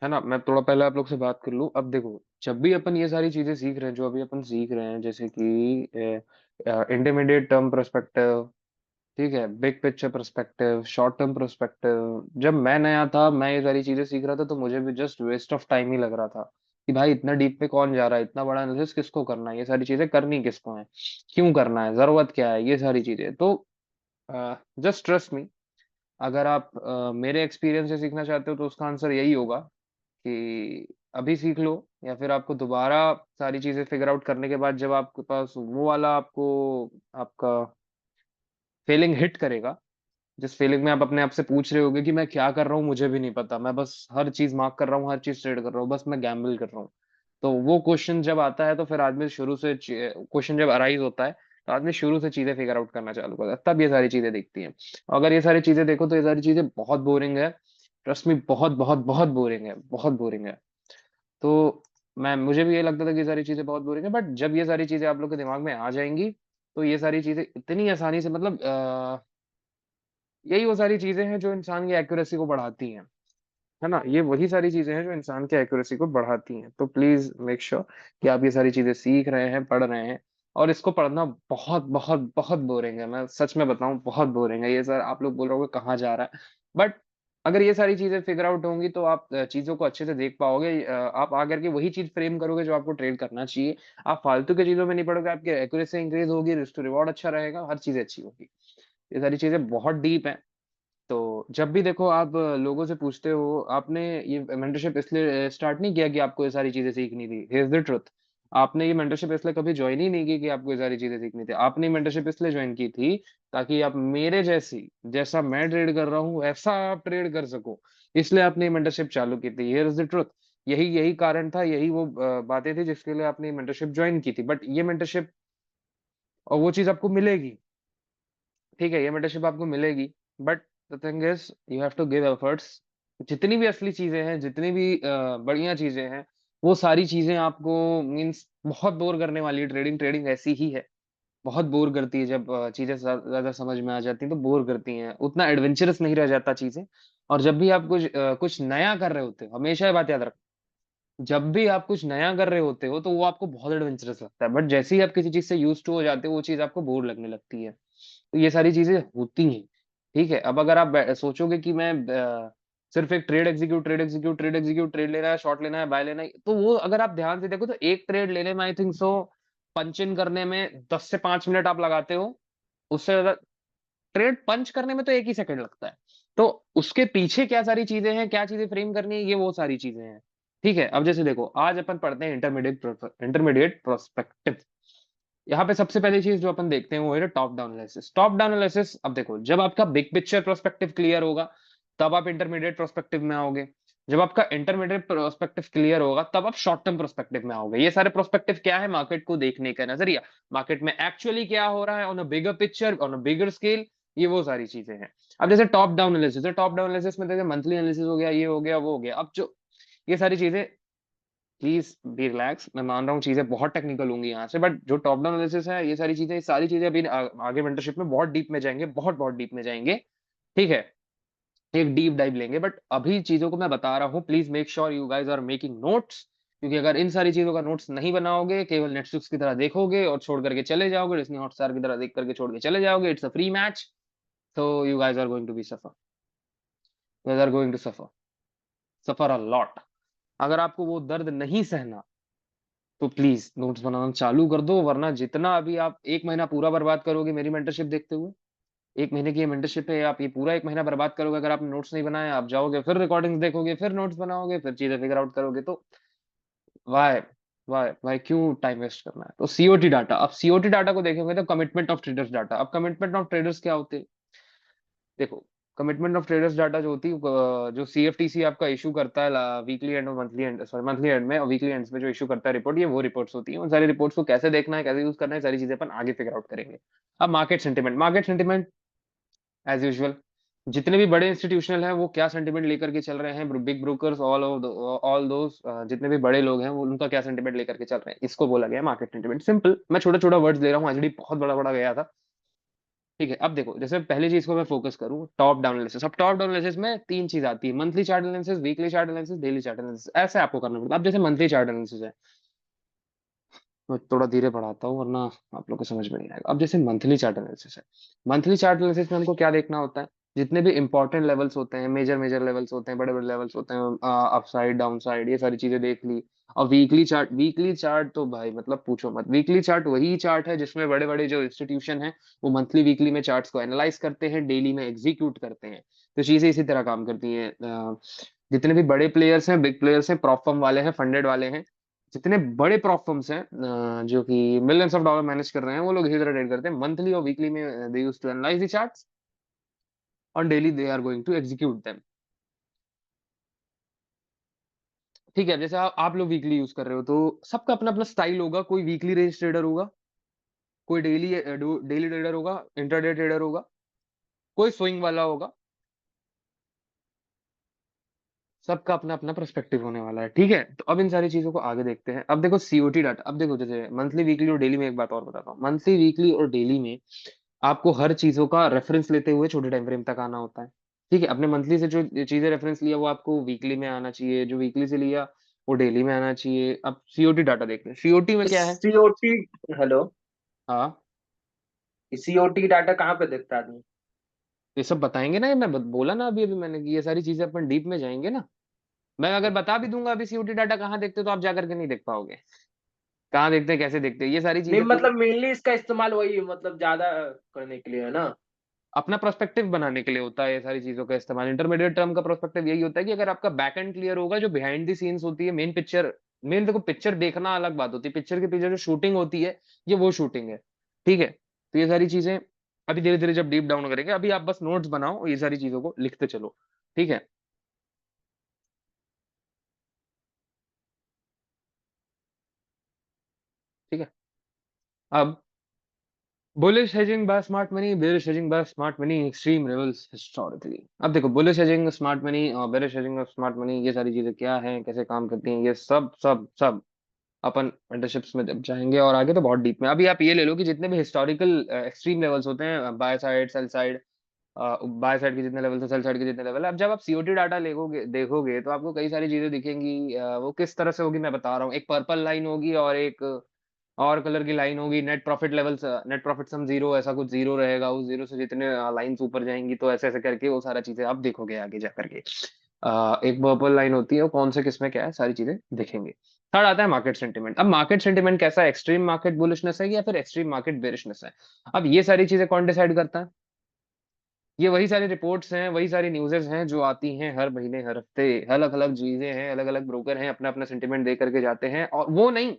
है ना। मैं थोड़ा पहले आप लोग से बात कर लूं। अब देखो, जब भी अपन ये सारी चीजें सीख रहे हैं, जो अभी अपन सीख रहे हैं, जैसे कि इंटरमीडिएट टर्म पर्सपेक्टिव, ठीक है, big picture perspective, short term perspective, जब मैं नया था, मैं ये सारी चीजें सीख रहा था, तो मुझे भी जस्ट वेस्ट ऑफ टाइम ही लग रहा था कि भाई इतना डीप में कौन जा रहा है, इतना बड़ा एनालिसिस किसको करना है, ये सारी चीजें करनी किसको है, क्यों करना है, जरूरत क्या है, ये सारी चीजें। तो जस्ट ट्रस्ट मी, अगर आप मेरे एक्सपीरियंस से सीखना चाहते हो तो उसका आंसर यही होगा कि अभी सीख लो, या फिर आपको दोबारा सारी चीजें फिगर आउट करने के बाद जब आपके पास वो वाला आपको आपका फीलिंग हिट करेगा, जिस फीलिंग में आप अपने आप से पूछ रहे होगे कि मैं क्या कर रहा हूँ, मुझे भी नहीं पता, मैं बस हर चीज मार्क कर रहा हूँ, हर चीज ट्रेड कर रहा हूँ, बस मैं गैम्बल कर रहा हूँ। तो वो क्वेश्चन जब आता है तो फिर आदमी शुरू से क्वेश्चन जब अराइज होता है, तो आदमी शुरू से चीजें फिगर आउट करना चालू करता है, तब ये सारी चीजें दिखती हैं। अगर ये सारी चीजें देखो तो ये सारी चीजें बहुत बोरिंग है। ट्रस्ट मी, बहुत बहुत बहुत बोरिंग है, बहुत बोरिंग है। तो मैं मुझे भी ये लगता था कि ये सारी चीजें बहुत बोरिंग है, बट जब ये सारी चीजें आप लोग के दिमाग में आ जाएंगी, तो ये सारी चीजें इतनी आसानी से, मतलब यही वो सारी चीजें हैं जो इंसान की एक्यूरेसी को बढ़ाती हैं, है ना। ये वही सारी चीजें हैं जो इंसान की एक्यूरेसी को बढ़ाती हैं। तो प्लीज मेक श्योर कि आप ये सारी चीजें सीख रहे हैं, पढ़ रहे हैं। और इसको पढ़ना बहुत बहुत बहुत बोरिंग है, मैं सच में बताऊं, बहुत बोरिंग है ये सर। आप लोग बोल रहे होगे कहाँ जा रहा है, बट अगर ये सारी चीजें फिगर आउट होंगी तो आप चीजों को अच्छे से देख पाओगे। आप आकर के वही चीज फ्रेम करोगे जो आपको ट्रेड करना चाहिए। आप फालतू की चीजों में नहीं पड़ोगे, आपकी एक्यूरेसी इंक्रीज होगी, रिस्क टू रिवॉर्ड अच्छा रहेगा, हर चीज अच्छी होगी। ये सारी चीजें बहुत डीप है। तो जब भी देखो आप लोगों से पूछते हो, आपने ये मेंटरशिप इसलिए स्टार्ट नहीं किया कि आपको ये सारी चीजें सीखनी थी, हियर्स द ट्रुथ। आपने ये मेंटरशिप इसलिए कभी ज्वाइन ही नहीं की कि आपको ये सारी चीजें सीखनी थी। आपने मेंटरशिप इसलिए ज्वाइन की थी ताकि आप मेरे जैसी, जैसा मैं ट्रेड कर रहा हूँ वैसा आप ट्रेड कर सको, इसलिए आपने मेंटरशिप चालू की थी। Here's the truth. यही यही कारण था, यही वो बातें थी जिसके लिए आपने मेंटरशिप ज्वाइन की थी। बट ये मेंटरशिप और वो चीज आपको मिलेगी, ठीक है, ये मेंटरशिप आपको मिलेगी, but the thing is you have to give efforts. जितनी भी असली चीजें हैं, जितनी भी बढ़िया चीजें हैं, वो सारी चीजें आपको मीन्स बहुत बोर करने वाली है। ट्रेडिंग ट्रेडिंग ऐसी ही है, बहुत बोर करती है। जब चीजें ज्यादा समझ में आ जाती हैं तो बोर करती हैं, उतना एडवेंचरस नहीं रह जाता चीजें। और जब भी आप कुछ नया कर रहे होते हो, हमेशा ये बात याद रखो, जब भी आप कुछ नया कर रहे होते हो तो वो आपको बहुत एडवेंचरस लगता है, बट जैसे ही आप किसी चीज से यूज टू हो जाते हो, वो चीज आपको बोर लगने लगती है। तो ये सारी चीजें होती हैं, ठीक है। अब अगर आप सोचोगे कि मैं सिर्फ एक ट्रेड लेना है, शॉर्ट लेना है, बाय लेना है, तो वो अगर आप ध्यान से देखो तो एक ट्रेड लेने में आई थिंक सो पंच इन करने में 10 से 5 मिनट आप लगाते हो। उससे ज्यादा ट्रेड पंच करने में तो 1 ही सेकंड लगता है। तो उसके पीछे क्या सारी चीजें हैं, क्या चीजें फ्रेम करनी है, ये वो सारी चीजें हैं, ठीक है। अब जैसे देखो, आज अपन पढ़ते हैं इंटरमीडिएट प्रोस्पेक्टिव। यहाँ पे सबसे पहली चीज जो अपन देखते हैं वो है top down analysis. Top down analysis, अब देखो, जब आपका बिग पिक्चर प्रोस्पेक्टिव क्लियर होगा, तब आप इंटरमीडिएट प्रोस्पेक्टिव में आओगे। जब आपका इंटरमीडिएट प्रोस्पेक्टिव क्लियर होगा, तब आप शॉर्ट टर्म प्रोस्पेक्टिव में आओगे। ये सारे प्रोस्पेक्टिव क्या है? मार्केट को देखने का नजरिया, मार्केट में एक्चुअली क्या हो रहा है on a bigger picture, on a bigger scale, ये वो सारी चीजें हैं। अब जैसे टॉप डाउन एनालिसिस है, टॉप डाउन एनालिसिस में जैसे मंथली एनालिसिस हो गया, ये हो गया, वो हो गया। अब जो ये सारी चीजें, प्लीज बी रिलैक्स, मैं मान रहा हूँ चीजें बहुत टेक्निकल होंगी यहाँ से, बट जो टॉप डाउन एनालिसिस है, ये सारी चीजें अभी आगे मेंटरशिप में बहुत डीप में जाएंगे, बहुत बहुत डीप में जाएंगे, ठीक है। एक डीप डाइव लेंगे, बट अभी चीजों को मैं बता रहा हूँ, please make sure you guys are making notes. क्योंकि अगर इन सारी चीजों का नोट्स नहीं बनाओगे, केवल नेटफ्लिक्स की तरह देखोगे और छोड़ करके चले जाओगे, डिज्नी हॉटस्टार की तरह देख करके छोड़ के चले जाओगे, इट्स अ फ्री मैच, तो you guys are going to be suffer, you guys are going to suffer, suffer a lot. अगर आपको वो दर्द नहीं सहना, तो प्लीज नोट्स बनाना चालू कर दो, वरना जितना अभी आप 1 महीना पूरा बर्बाद करोगे मेरी मेंटरशिप देखते हुए, 1 महीने की ये मेंटरशिप है, आप ये पूरा 1 महीना बर्बाद करोगे अगर आपने नोट्स नहीं बनाए। आप जाओगे फिर रिकॉर्डिंग्स देखोगे, फिर नोट्स बनाओगे, फिर चीजें फिगर आउट करोगे, तो वाई वाई क्यों टाइम वेस्ट करना है? तो सीओटी डाटा, अब सीओटी डाटा को देखेंगे तो कमिटमेंट ऑफ ट्रेडर्स डाटा। अब कमिटमेंट ऑफ ट्रेडर्स क्या होते हैं? देखो, कमिटमेंट ऑफ ट्रेडर्स डाटा जो होती है, जो सीएफटीसी आपका इशू करता है वीकली एंड और monthly and, sorry monthly and में और वीकली एंड्स में जो इशू करता है रिपोर्ट, ये वो रिपोर्ट्स होती है। उन सारी रिपोर्ट्स को कैसे देखना है, कैसे यूज करना है, सारी चीजें अपन आगे फिगर आउट करेंगे। अब मार्केट सेंटिमेंट एज यूजुअल, जितने भी बड़े इंस्टीट्यूशनल हैं वो क्या सेंटिमेंट लेकर के चल रहे हैं, बिग ब्रोकर्स, ऑल दोस, जितने भी बड़े लोग हैं वो उनका क्या सेंटिमेंट लेकर के चल रहे हैं, इसको बोला गया मार्केट सेंटिमेंट। सिंपल, मैं छोटा छोटा वर्ड्स ले रहा हूँ, ऑलरेडी बहुत बड़ा बड़ा गया था। ठीक है, अब देखो जैसे पहली चीज को मैं फोकस करूं, टॉप डाउन एनालिसिस। अब टॉप डाउन एनालिसिस में तीन चीज आती है, monthly chart analysis, weekly chart analysis, daily chart analysis, ऐसे आपको करना पड़ता है। अब जैसे मंथली चार्ट एनालिसिस है, मैं थोड़ा धीरे पढ़ाता हूँ वरना आप लोग को समझ में नहीं आएगा। अब जैसे मंथली चार्ट एनालिसिस है, मंथली चार्ट एनालिसिस में हमको क्या देखना होता है, जितने भी इंपॉर्टेंट लेवल्स होते हैं, मेजर मेजर लेवल्स होते हैं, बड़े बड़े लेवल्स होते हैं, अप साइड डाउन साइड, ये सारी चीजें देख ली। और वीकली चार्ट तो भाई मतलब पूछो मत। वीकली चार्ट वही चार्ट है जिसमें बड़े बड़े जो इंस्टीट्यूशन है वो मंथली वीकली में चार्ट्स को एनालाइज करते हैं, डेली में एग्जीक्यूट करते हैं। तो चीजें इसी तरह काम करती हैं। जितने भी बड़े प्लेयर्स हैं, बिग प्लेयर्स हैं, प्रॉप फर्म वाले हैं, फंडेड वाले हैं, जितने बड़े प्रॉप फर्म्स हैं जो कि मिलियंस ऑफ डॉलर मैनेज कर रहे हैं, वो लोग इसी तरह ट्रेड करते हैं। मंथली और वीकली में they use to analyse the charts, और daily they are going to execute them. ठीक है, जैसे आप लोग वीकली यूज कर रहे हो तो सबका अपना अपना स्टाइल होगा। कोई वीकली रेंज ट्रेडर होगा, कोई डेली डेली ट्रेडर होगा, इंटरडे ट्रेडर होगा, कोई स्विंग वाला होगा। सबका अपना अपना पर्सपेक्टिव होने वाला है। ठीक है, तो अब इन सारी चीजों को आगे देखते हैं। अब देखो सीओटी डाटा। अब देखो जैसे मंथली वीकली और डेली में एक बात और बताता हूँ। मंथली वीकली और डेली में आपको हर चीजों का रेफरेंस लेते हुए छोटे टाइम फ्रेम तक आना होता है। ठीक है, अपने मंथली से जो चीजें रेफरेंस लिया वो आपको वीकली में आना चाहिए, जो वीकली से लिया वो डेली में आना चाहिए। अब सीओटी डाटा देखते हैं, सीओटी में क्या है। सीओटी। हेलो। हाँ, सीओटी डाटा कहाँ पे देखता है आदमी? ये सब बताएंगे ना, ये मैं बोला ना अभी अभी मैंने कि ये सारी चीजें अपन डीप में जाएंगे ना। मैं अगर बता भी दूंगा अभी सीओटी डाटा कहाँ देखते हो तो आप जा करके नहीं देख पाओगे। कहाँ देखते हैं, कैसे देखते हैं, ये सारी नहीं चीजें पूरी मतलब मेनली इसका इस्तेमाल वही मतलब ज्यादा करने के लिए है ना? अपना प्रोस्पेक्टिव बनाने के लिए होता है। ये सारी चीजों का इस्तेमाल, इंटरमीडिएट टर्म का प्रोस्पेक्टिव यही होता है कि अगर आपका बैक एंड क्लियर होगा, जो बिहाइंड द सीन्स होती है, मेन पिक्चर। मेन देखो, पिक्चर देखना अलग बात होती है, पिक्चर के पीछे जो शूटिंग होती है ये वो शूटिंग है। ठीक है, तो ये सारी चीजें अभी धीरे धीरे जब डीप डाउन करेंगे, अभी आप बस नोट्स बनाओ और ये सारी चीजों को लिखते चलो। ठीक है। ठीक है, अब bullish hedging by smart money, bearish hedging by smart money, extreme levels historically. अब देखो बुलिश हेजिंग स्मार्ट मनी और bearish hedging of smart money, ये सारी चीजें क्या हैं, कैसे काम करती हैं, ये सब सब सब अपन मेंटरशिप्स में जब जाएंगे और आगे तो बहुत डीप में। अभी आप ये ले लो कि जितने भी हिस्टोरिकल एक्सट्रीम लेवल्स होते हैं, by side sell side, by side के जितने लेवल है, सेल साइड के जितने लेवल है, अब जब आप सीओटी डाटा देखोगे देखोगे तो आपको कई सारी चीजें दिखेंगी। वो किस तरह से होगी मैं बता रहा हूँ। एक पर्पल लाइन होगी और एक और कलर की लाइन होगी। Net profit level, net profit sum zero, ऐसा कुछ जीरो रहेगा। उस जीरो से जितने लाइंस ऊपर जाएंगी तो ऐसे ऐसे करके वो सारा चीजें आप देखोगे आगे जा करके। एक पर्पल लाइन होती है, वो कौन से किसमें क्या है सारी चीजें दिखेंगे। थर्ड आता है मार्केट सेंटिमेंट। अब मार्केट सेंटिमेंट कैसा है, एक्सट्रीम मार्केट बुलिशनेस है या फिर एक्सट्रीम मार्केट बेरिशनेस है। अब ये सारी चीजें कौन डिसाइड करता है। ये वही सारी रिपोर्ट्स हैं, वही सारी न्यूज़ेस हैं जो आती हैं हर महीने हर हफ्ते। अलग अलग चीजें हैं, अलग अलग ब्रोकर हैं, अपना अपना सेंटिमेंट दे करके जाते हैं। और वो नहीं,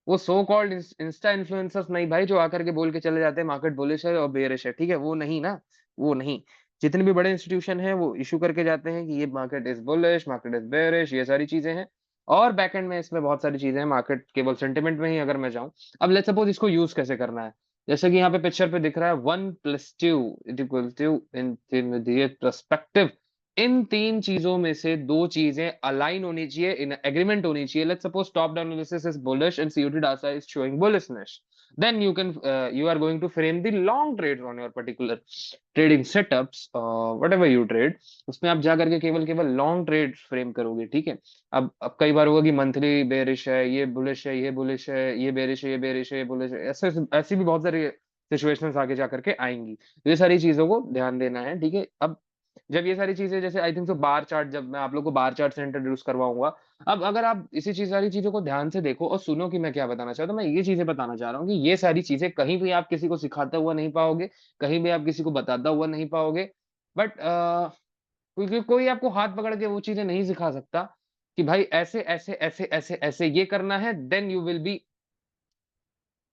वो सो कॉल्ड इंस्टा इन्फ्लुएंसर्स नहीं भाई, जो आकर के बोल के चले जाते हैं मार्केट बुलिश है और बेरिश है। ठीक है, वो नहीं ना, वो नहीं। जितने भी बड़े इंस्टीट्यूशन हैं वो इशू करके जाते हैं कि ये market is bullish, market is bearish, ये सारी चीजें हैं। और बैकएंड में इसमें बहुत सारी चीजें हैं, मार्केट केवल सेंटिमेंट में ही अगर मैं जाऊं। अब लेट्स सपोज इसको यूज कैसे करना है। जैसे कि यहाँ पे पिक्चर पे दिख रहा है 1+2 it equal to intermediate perspective. इन तीन चीजों में से दो चीजें अलाइन होनी चाहिए, इन एग्रीमेंट होनी चाहिए। Let's suppose top down analysis is bullish and COT data is showing bullishness, then you are going to frame the long trades on your particular trading setups, whatever you trade, उसमें आप जा करके केवल केवल long trade frame करोगे। ठीक है, अब कई बार होगा कि मंथली बेरिश है, ये बुलिश है, ये बुलिश है, ये बेरिश है, ये बेरिश है, ये बुलिश है, ऐसे ऐसी भी बहुत सारी सिचुएशंस आगे जा करके आएंगी। तो ये सारी चीजों को ध्यान देना है। ठीक है, अब जब ये सारी चीजें, जैसे आई थिंक सो बार चार्ट, जब मैं आप लोग को बार चार्ट से इंट्रोड्यूस करवाऊंगा। अब अगर आप इसी चीज सारी चीजों को ध्यान से देखो और सुनो कि मैं क्या बताना चाहता हूँ, तो मैं ये चीजें बताना चाह रहा हूँ कि ये सारी चीजें कहीं भी आप किसी को सिखाता हुआ नहीं पाओगे, कहीं भी आप किसी को बताता हुआ नहीं पाओगे। बट क्योंकि कोई आपको हाथ पकड़ के वो चीजें नहीं सिखा सकता कि भाई ऐसे ऐसे ऐसे ऐसे ऐसे ये करना है, then you will be.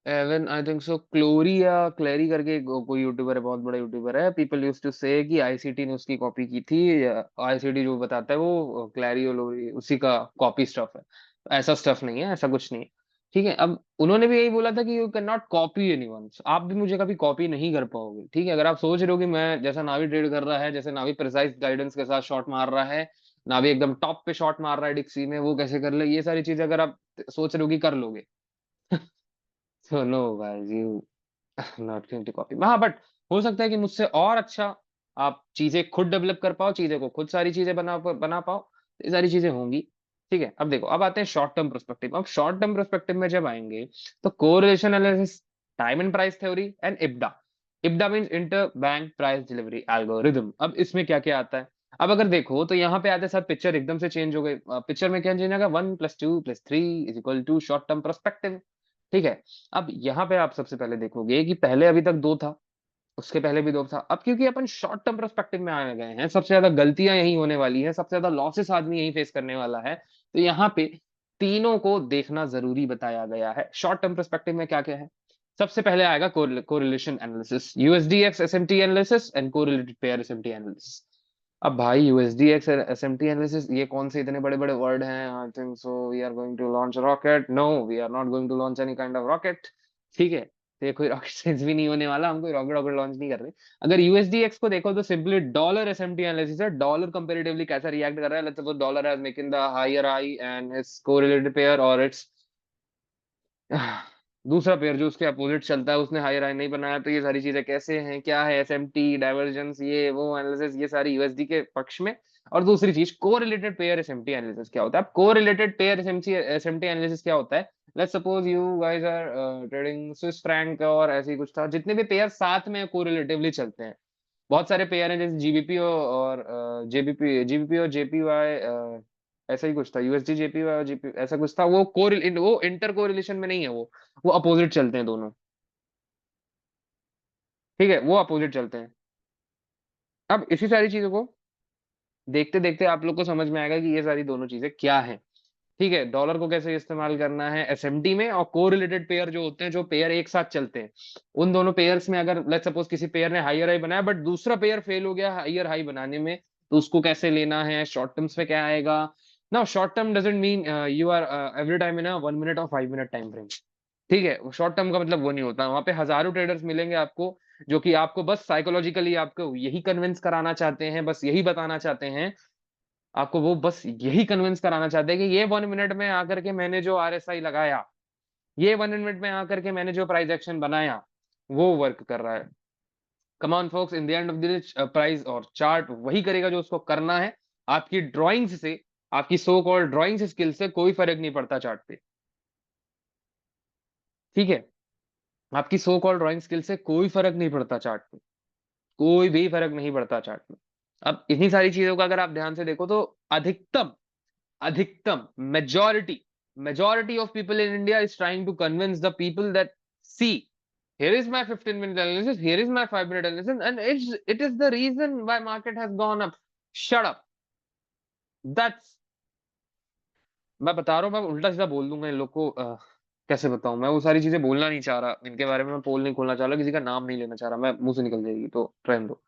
Even I think so क्लोरी या क्लेरी करके कोई यूट्यूबर है, बहुत बड़ा यूट्यूबर है। पीपल यूज टू से कि आईसीटी ने उसकी कॉपी की थी। आईसीटी जो बताता है वो क्लैरी और लोरी उसी का कॉपी स्टफ है। ऐसा स्टफ नहीं है, ऐसा कुछ नहीं है। ठीक है, अब उन्होंने भी यही बोला था कि you can not copy anyone. आप भी मुझे कभी कॉपी नहीं कर पाओगे। ठीक है, अगर आप सोच रहे हो कि मैं जैसा नावी ट्रेड कर रहा है, जैसे नावी प्रिसाइज गाइडेंस के साथ शॉट मार रहा है, नावी एकदम टॉप पे शॉट मार रहा है डिक्सी में, वो कैसे कर ले, ये सारी चीजें अगर आप सोच रहे हो कि कर लोगे, so no guys, you not going to copy। हाँ, बट हो सकता है कि मुझसे और अच्छा आप चीज़ें खुद डेवलप कर पाओ, चीज़ों को खुद सारी चीज़ें बना पाओ, ये सारी चीज़ें होंगी, ठीक है? अब देखो, अब आते हैं शॉर्ट टर्म पर्सपेक्टिव। अब शॉर्ट टर्म पर्सपेक्टिव में जब आएँगे, तो correlation analysis, time and price theory and IPDA. IPDA means inter bank price delivery algorithm. अब इसमें क्या-क्या आता है? अब अगर देखो तो यहाँ पे आते साथ पिक्चर एकदम से चेंज हो गई। पिक्चर में क्या चेंज होगा, 1 + 2 + 3 = शॉर्ट टर्म पर्सपेक्टिव, ठीक है? अब यहाँ पे आप सबसे पहले देखोगे कि पहले अभी तक 2 था, उसके पहले भी 2 था। अब क्योंकि अपन शॉर्ट टर्म पर्सपेक्टिव में आ गए हैं, सबसे ज़्यादा गलतियाँ यही होने वाली हैं, सबसे ज़्यादा लॉसेस आदमी यही फेस करने वाला है। तो यहाँ पे तीनों को देखना ज़रूरी बताया गया है। शॉर्ट टर्म पर्सपेक्टिव में क्या-क्या है? सबसे पहले आएगा correlation analysis, USDX SMT analysis and correlated pair SMT analysis. अब भाई यूएसडीएक्स एसएमटी एनालिसिस, ये कौन से इतने बड़े-बड़े वर्ड हैं? I think so we are going to launch a rocket. No, we are not going to launch any kind of rocket, ठीक है? तो ये कोई रॉकेट साइंस भी नहीं होने वाला, हम कोई रॉकेट-वॉकेट लॉन्च नहीं कर रहे। अगर यूएसडीएक्स को देखो तो सिंपली डॉलर एसएमटी एनालिसिस है, डॉलर कंपैरेटिवली कैसा रिएक्ट कर रहा है। Let's suppose dollar has making the higher high and it's correlated pair और इट्स दूसरा पेयर जो उसके अपोजिट चलता है, उसने हायर हाई नहीं बनाया, तो ये सारी चीज़ें कैसे हैं, क्या है, एसएमटी, डाइवर्जेंस, ये वो एनालिसिस, ये सारी यूएसडी के पक्ष में। और दूसरी चीज़ कोरिलेटेड पेयर एसएमटी एनालिसिस क्या होता है? अब correlated pair SMC SMT analysis क्या होता है? Let's suppose you guys are trading Swiss franc और ऐसे ही कुछ था, जितने भी पेयर साथ में कोरिलेटिवली चलते हैं। बहुत सारे पेयर हैं जैसे जीबीपी और जीबीपी और जेपीवाई, ऐसा ही कुछ था, यूएसडी जेपीवाई और जीपी ऐसा कुछ था, वो इंटर कोरिलेशन में नहीं है वो अपोजिट चलते हैं दोनों, ठीक है? वो अपोजिट चलते हैं। अब इसी सारी चीज़ों को देखते-देखते आप लोग को समझ में आएगा कि ये सारी दोनों चीज़ें क्या हैं, ठीक है? डॉलर को कैसे इस्तेमाल करना है एसएमटी में, और कोरिलेटेड पेयर जो होते हैं, जो पेयर एक साथ चलते हैं, उन दोनों पेयर्स में अगर लेट्स सपोज किसी पेयर ने हायर हाई बनाया बट दूसरा पेयर फेल हो गया हायर हाई बनाने में, तो उसको कैसे लेना है, शॉर्ट टर्म्स में क्या आएगा? Now short term doesn't mean you are every time in a 1 minute और 5 मिनट टाइम फ्रेम, ठीक है? शॉर्ट टर्म का मतलब वो नहीं होता, वहाँ पे हज़ारों ट्रेडर्स मिलेंगे आपको, जो कि आपको बस साइकोलॉजिकली आपको यही कन्विंस कराना चाहते हैं, बस यही बताना चाहते हैं, आपको वो बस यही कन्विंस कराना चाहते हैं कि ये 1 मिनट में आकर के मैंने जो आरएसआई लगाया, ये 1 मिनट में आकर के मैंने जो प्राइस एक्शन बनाया, वो वर्क कर रहा है। Come on folks, in the end of the day price और चार्ट वही करेगा जो उसको करना है। आपकी ड्राइंग्स से, आपकी सो कॉल्ड ड्राइंग्स स्किल से कोई फ़र्क नहीं पड़ता चार्ट पे, ठीक है? आपकी सो कॉल्ड ड्राइंग स्किल से कोई फ़र्क नहीं पड़ता चार्ट पे, कोई भी फ़र्क नहीं पड़ता चार्ट में। अब इन्हीं सारी चीज़ों का अगर आप ध्यान से देखो तो अधिकतम अधिकतम majority of people in India is trying to convince the people that see, here is my 15-minute analysis, here is my 5-minute analysis, and it is the reason why market has gone up. Shut up. That's मैं बता रहा हूँ, मैं उल्टा-सीधा बोल दूँगा इन लोग को, कैसे बताऊँ? मैं वो सारी चीज़ें बोलना नहीं चाह रहा, इनके बारे में मैं पोल नहीं खोलना चाह रहा, किसी का नाम नहीं लेना चाह रहा, मैं मुँह से निकल जाएगी तो रहने दो।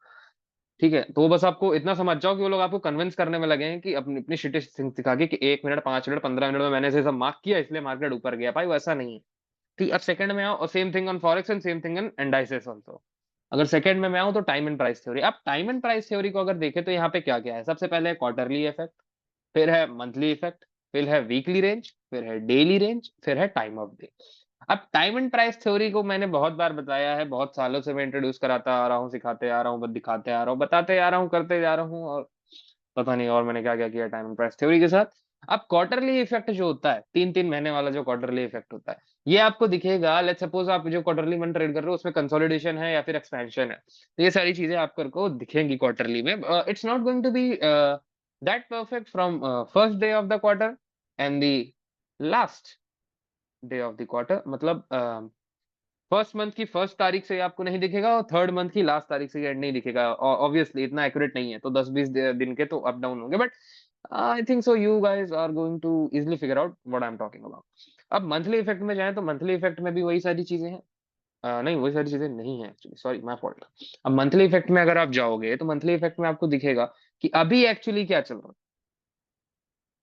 ठीक है? तो बस आपको इतना समझ जाओ कि वो लोग आपको कन्विंस करने में लगे हैं कि अपनी अपनी शिटेस्ट थिंग्स दिखा के कि 1 मिनट, 5 मिनट, 15 मिनट में मैंने ऐसे सब मार्क किया इसलिए मार्केट ऊपर गया। भाई वैसा नहीं है। ठीक, अब सेकंड में आओ और same thing on forex and same thing in indices also. अगर सेकंड में मैं आऊँ तो टाइम एंड प्राइस थ्योरी। अब टाइम एंड प्राइस थ्योरी को अगर देखें तो यहाँ पे क्या-क्या है? सबसे पहले क्वार्टरली इफेक्ट, फिर है मंथली इफेक्ट, फिर है वीकली रेंज, फिर है डेली रेंज, फिर है टाइम ऑफ डे। अब टाइम एंड प्राइस थ्योरी को मैंने बहुत बार बताया है, बहुत सालों से मैं इंट्रोड्यूस कराता आ रहा हूँ, सिखाते आ रहा हूँ, दिखाते आ रहा हूँ, बताते आ रहा हूँ, करते जा रहा हूँ, और पता नहीं और मैंने क्या-क्या किया टाइम एंड प्राइस थ्योरी के साथ। अब क्वार्टरली इफेक्ट जो होता है, 3-3 महीने वाला जो क्वार्टरली इफेक्ट होता है, ये आपको दिखेगा। लेट्स सपोज आप जो क्वार्टरली मंथ ट्रेड कर रहे हो उसमें कंसोलिडेशन है या फिर एक्सपेंशन है। तो ये सारी चीज़ें आपको दिखेंगी क्वार्टरली में। It's not going to be that perfect from first day of the quarter and the last day of the quarter, मतलब फर्स्ट मंथ की फर्स्ट तारीख से आपको नहीं दिखेगा और थर्ड मंथ की लास्ट तारीख से ये नहीं दिखेगा। ऑब्वियसली इतना एक्यूरेट नहीं है, तो 10-20 दिन के तो अप डाउन होंगे, but I think so you guys are going to easily figure out what I am talking about. अब मंथली इफेक्ट में जाएं तो मंथली इफेक्ट में भी वही सारी चीजें हैं। नहीं, वही सारी चीजें नहीं है एक्चुअली, सॉरी माय फॉल्ट। अब मंथली इफेक्ट में अगर आप जाओगे तो मंथली इफेक्ट में आपको दिखेगा कि अभी एक्चुअली क्या चल रहा है।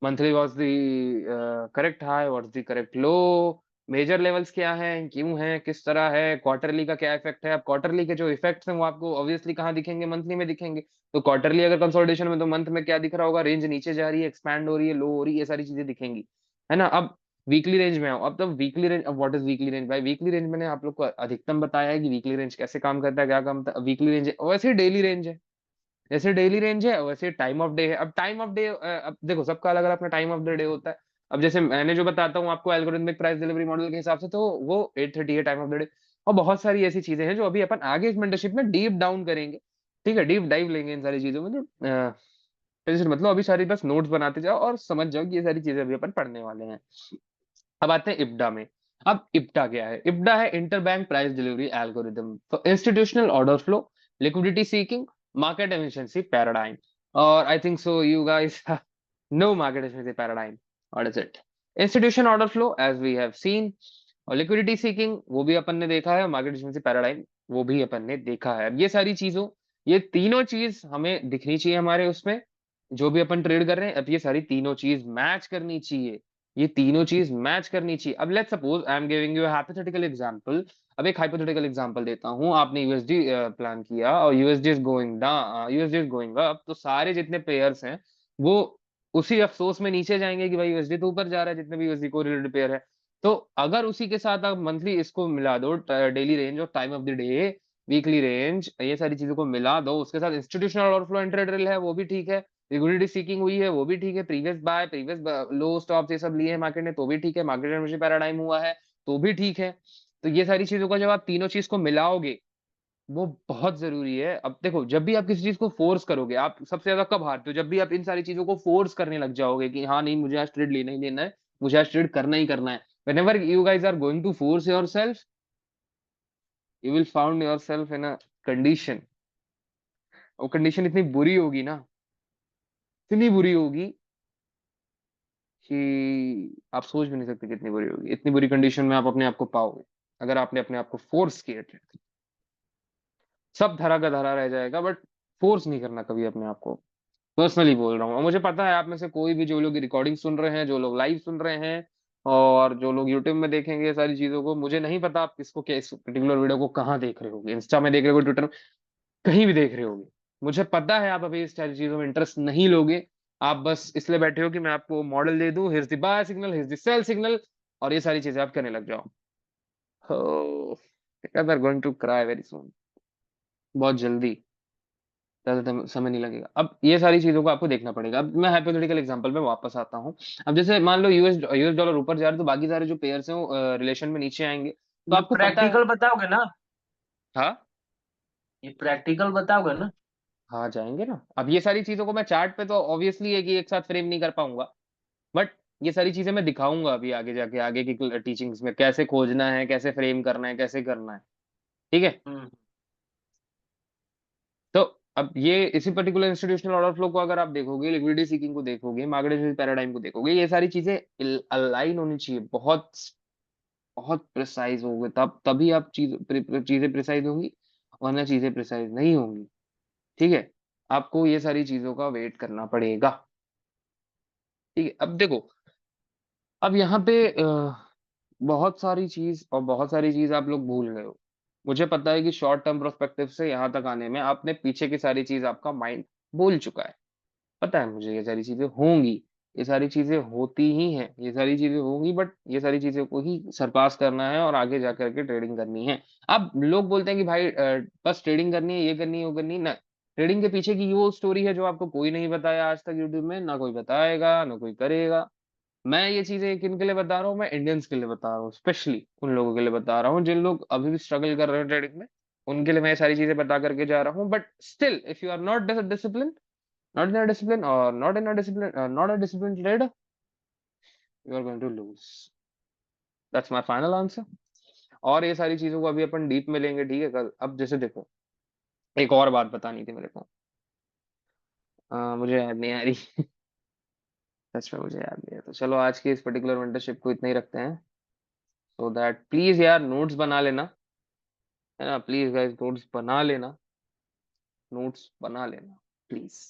Monthly what's the correct high, what's the correct low, major levels क्या हैं, क्यों हैं, किस तरह है, क्वार्टरली का क्या इफेक्ट है। अब क्वार्टरली के जो इफेक्ट्स हैं वो आपको ऑब्वियसली कहाँ दिखेंगे, मंथली में दिखेंगे। तो क्वार्टरली अगर कंसोलिडेशन में, तो मंथ में क्या दिख रहा होगा, रेंज नीचे जा रही है, एक्सपैंड हो रही है, लो हो रही है, ये सारी चीजें दिखेंगी, है ना? अब वीकली रेंज में आओ। अब तो वीकली रेंज, अब व्हाट इज वीकली रेंज भाई? वीकली रेंज मैंने आप लोग को अधिकतम बताया है कि वीकली रेंज कैसे काम करता है, क्या काम करता है। वीकली रेंज है वैसे डेली रेंज है, जैसे डेली रेंज है वैसे टाइम ऑफ डे है। अब टाइम ऑफ डे, अब देखो सबका अलग अलग अपना टाइम ऑफ द डे होता है। अब जैसे मैंने जो बताता हूँ आपको एल्गोरिथमिक प्राइस डिलीवरी मॉडल के हिसाब से, तो वो 8:30 है टाइम ऑफ द डे। और बहुत सारी ऐसी चीजें हैं जो अभी अपन आगे इस मेंटरशिप में डीप डाउन करेंगे। ठीक है, डीप डाइव लेंगे इन सारी चीजों में। तो टेंशन मतलब अभी सारी बस नोट्स बनाते जाओ और समझ जाओ कि ये सारी चीजें अभी अपन पढ़ने वाले हैं। अब आते हैं इब्डा में। अब इब्डा क्या है? इब्डा है interbank price delivery algorithm for institutional order flow, liquidity seeking, market efficiency paradigm. और I think so you guys know market efficiency paradigm. What is it? Institution order flow as we have seen, और liquidity seeking वो भी अपन ने देखा है, और market efficiency paradigm वो भी अपन ने देखा है। अब ये सारी चीजों, ये तीनों चीज हमें दिखनी चाहिए हमारे उसमें, जो भी अपन ट्रेड कर रहे हैं। अब ये सारी तीनों चीज मैच करनी चाहिए, ये तीनों चीज मैच करनी चाहिए। अब let's suppose I am giving you hypothetical example. अब एक हाइपोथेटिकल एग्जांपल देता हूं। आपने यूएसडी प्लान किया और USD is going down, USD is going up, तो सारे जितने पेयर्स हैं वो उसी अफसोस में नीचे जाएंगे कि भाई यूएसडी तो ऊपर जा रहा है, जितने भी यूएसडी को रिलेटेड पेयर है। तो अगर उसी के साथ आप मंथली इसको मिला दो, डेली रेंज और time of the day, weekly range, ये सारी चीजों को मिला दो, उसके साथ इंस्टीट्यूशनल ओवरफ्लो इंट्रा ड्रिल है वो भी ठीक है, लिक्विडिटी सीकिंग हुई है वो भी ठीक है, previous buy, previous low stops ये सब लिए हैं मार्केट ने तो भी ठीक है, मार्केट एनर्जी पैराडाइम हुआ है तो भी ठीक है। तो ये सारी चीजों का जब आप तीनों चीज को मिलाओगे, वो बहुत जरूरी है। अब देखो जब भी आप किसी चीज को फोर्स करोगे, आप सबसे ज्यादा कब हारते हो? जब भी आप इन सारी चीजों को फोर्स करने लग जाओगे कि हाँ नहीं मुझे आज ट्रेड लेना ही लेना है, मुझे आज ट्रेड करना ही करना है। whenever you guys are going to force yourself, you will found yourself in a condition, वो कंडीशन इतनी बुरी होगी ना, इतनी बुरी होगी कि आप सोच भी नहीं सकते कितनी बुरी होगी। इतनी बुरी कंडीशन में आप अपने आप को पाओगे अगर आपने अपने आप को फोर्स किया। सब धरा का धरा रह जाएगा, बट फोर्स नहीं करना कभी अपने आप को। पर्सनली बोल रहा हूँ, और मुझे पता है आप में से कोई भी जो लोग रिकॉर्डिंग सुन रहे हैं, जो लोग लाइव सुन रहे हैं, और जो लोग यूट्यूब में देखेंगे ये सारी चीजों को, मुझे नहीं पता आप किसको क्या इस पर्टिकुलर वीडियो को कहाँ देख रहे होगे, इंस्टा में देख रहे होगे, ट्विटर में, कहीं भी देख रहे होगे। मुझे पता है आप अभी इस सारी चीजों में इंटरेस्ट नहीं लोगे। आप बस इसलिए बैठे हो कि मैं आपको मॉडल दे दूं, here's the buy signal, here's the sell signal, और ये सारी चीजें आप करने लग जाओ। हो are going to cry very soon, बहुत जल्दी, ज्यादा समय नहीं लगेगा। अब ये सारी चीजों को आपको देखना पड़ेगा। अब मैं हाइपोथेटिकल एग्जांपल में वापस आता हूँ। अब जैसे मान लो यूएस डॉलर ऊपर जा रहा है, तो बाकी सारे जो पेयर्स हैं वो रिलेशन में नीचे आएंगे, तो ये आपको पता है। प्रैक्टिकल बताओगे ना? हाँ, ये प्रैक्टिकल बताओगे ना? हाँ जाएंगे ना। अब ये सारी चीजों को मैं चार्ट पे तो ऑब्वियसली है कि एक साथ फ्रेम नहीं कर पाऊंगा, बट ये सारी चीजें मैं दिखाऊंगा अभी आगे जाके, आगे की टीचिंग्स में कैसे खोजना है, कैसे फ्रेम करना है, कैसे करना है। ठीक है। हम्म। तो अब ये इसी पर्टिकुलर इंस्टीट्यूशनल ऑर्डर फ्लो को अगर आप देखोगे, लिक्विडिटी सीकिंग को देखोगे, मार्केट पैराडाइम को देखोगे, ये सारी चीजें अलाइन होनी चाहिए, बहुत बहुत प्रिसाइज होंगे, तब तभी आप चीजें प्रिसाइज होंगी, वरना चीजें प्रिसाइज नहीं होंगी। ठीक है, आपको ये सारी चीजों का वेट करना पड़ेगा। ठीक है, अब देखो, अब यहाँ पे बहुत सारी चीज, और बहुत सारी चीज आप लोग भूल गए हो। मुझे पता है कि शॉर्ट टर्म प्रोस्पेक्टिव से यहाँ तक आने में आपने पीछे की सारी चीज आपका माइंड भूल चुका है। पता है मुझे ये सारी चीजें होंगी, ये सारी चीजें होती ही हैं, ये सारी चीजें होंगी, बट ये सारी चीजों को ही सरपास करना है और आगे जा करके ट्रेडिंग करनी है। अब लोग बोलते हैं कि भाई बस ट्रेडिंग करनी है, ये करनी है, वो करनी है ना। ट्रेडिंग के पीछे की वो स्टोरी है जो आपको कोई नहीं बताया आज तक यूट्यूब में, ना कोई बताएगा ना कोई करेगा। मैं ये चीजें किन के लिए बता रहा हूँ? मैं इंडियंस के लिए बता रहा हूँ, स्पेशली उन लोगों के लिए बता रहा हूँ जिन लोग अभी भी स्ट्रगल कर रहे हैं ट्रेडिंग में। उनके लिए मैं ये सारी चीजें बता करके जा रहा हूँ। But still if you are not discipline, not in a discipline or not in a discipline, not a disciplined trader, you are going to lose. That's my final answer. और ये सारी चीजों को अभी अपन डीप में लेंगे, ठीक है कल। अब जैसे देखो, एक और बात बतानी थी मेरे को, मुझे याद नहीं आ रही सच में मुझे याद नहीं है। तो चलो आज की इस पर्टिकुलर मेंटरशिप को इतना ही रखते हैं। सो दैट प्लीज यार नोट्स बना लेना, है ना, प्लीज गाइस नोट्स बना लेना, नोट्स बना लेना प्लीज,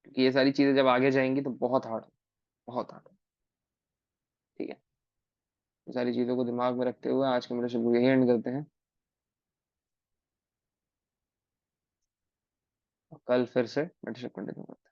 क्योंकि ये सारी चीजें जब आगे जाएंगी तो बहुत हार्ड, बहुत हार्ड। ठीक है, ये सारी चीजों को दिमाग में रखते हुए आज के मेंटरशिप को यही एंड करते हैं। कल फिर से मेंटरशिप कंटिन्यू करते हैं।